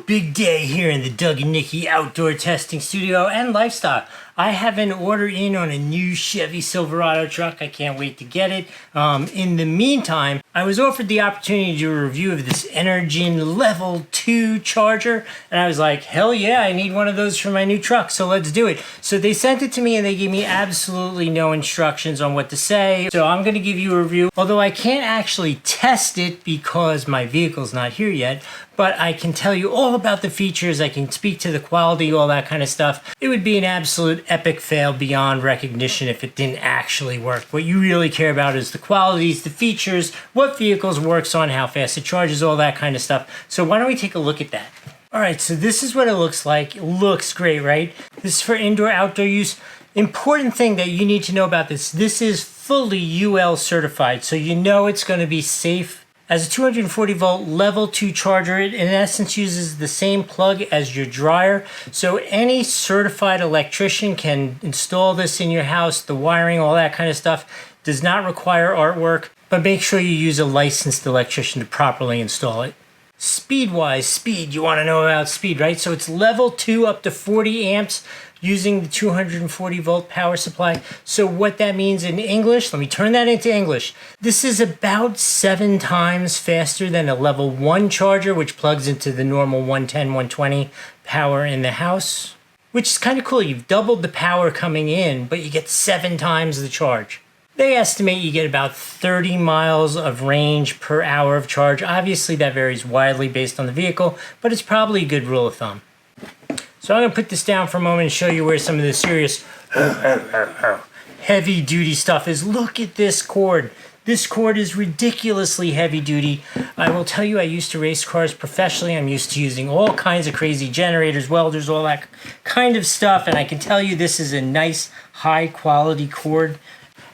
Big day here in the Doug and Nikki Outdoor Testing Studio and Lifestyle. I have an order in on a new Chevy Silverado truck. I can't wait to get it. In the meantime, I was offered the opportunity to do a review of this enorigin level 2 charger, and I was like, hell yeah, I need one of those for my new truck, so let's do it. So they sent it to me and they gave me absolutely no instructions on what to say. So I'm gonna give you a review, although I can't actually test it because my vehicle's not here yet, but I can tell you all about the features, I can speak to the quality, all that kind of stuff. It would be an absolute epic fail beyond recognition if it didn't actually work. What you really care about is the qualities, the features, what vehicles works on, how fast it charges, all that kind of stuff. So why don't we take a look at that? All right, so this is what it looks like. It looks great, right? This is for indoor, outdoor use. Important thing that you need to know about this is fully UL certified, so you know it's gonna be safe. As a 240 volt level 2 charger, it in essence uses the same plug as your dryer. So any certified electrician can install this in your house. The wiring, all that kind of stuff does not require artwork, but make sure you use a licensed electrician to properly install it. Speed-wise, you want to know about speed, right? So it's level 2 up to 40 amps using the 240 volt power supply. So what that means in English, let me turn that into English. This is about 7 times faster than a level 1 charger, which plugs into the normal 110, 120 power in the house, which is kind of cool. You've doubled the power coming in, but you get 7 times the charge. They estimate you get about 30 miles of range per hour of charge. Obviously that varies widely based on the vehicle, but it's probably a good rule of thumb. So I'm going to put this down for a moment and show you where some of the serious heavy duty stuff is. Look at this cord. This cord is ridiculously heavy duty. I will tell you, I used to race cars professionally. I'm used to using all kinds of crazy generators, welders, all that kind of stuff. And I can tell you this is a nice high quality cord.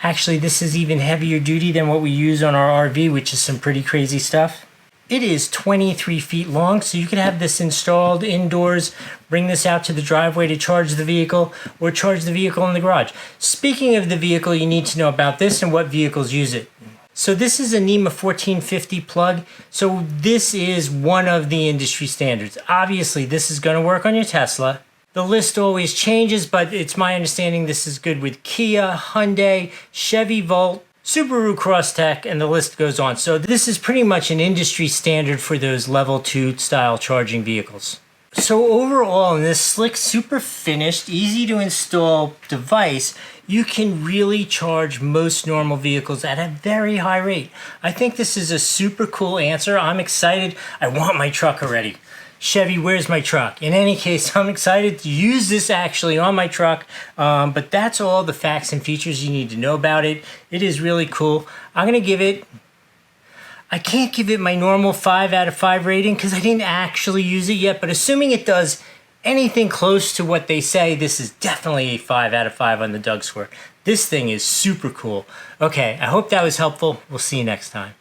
Actually, this is even heavier duty than what we use on our RV, which is some pretty crazy stuff. It is 23 feet long, so you can have this installed indoors, bring this out to the driveway to charge the vehicle, or charge the vehicle in the garage. Speaking of the vehicle, you need to know about this and what vehicles use it. So this is a NEMA 1450 plug, so this is one of the industry standards. Obviously, this is going to work on your Tesla. The list always changes, but it's my understanding this is good with Kia, Hyundai, Chevy Volt, Subaru Crosstrek, and the list goes on. So this is pretty much an industry standard for those level 2 style charging vehicles. So overall, in this slick, super finished, easy to install device, you can really charge most normal vehicles at a very high rate. I think this is a super cool answer. I'm excited. I want my truck already. Chevy, where's my truck? In any case, I'm excited to use this actually on my truck, but that's all the facts and features you need to know about it. It is really cool. I'm going to give it, I can't give it my normal 5 out of 5 rating because I didn't actually use it yet, but assuming it does anything close to what they say, this is definitely a 5 out of 5 on the Doug score. This thing is super cool. Okay, I hope that was helpful. We'll see you next time.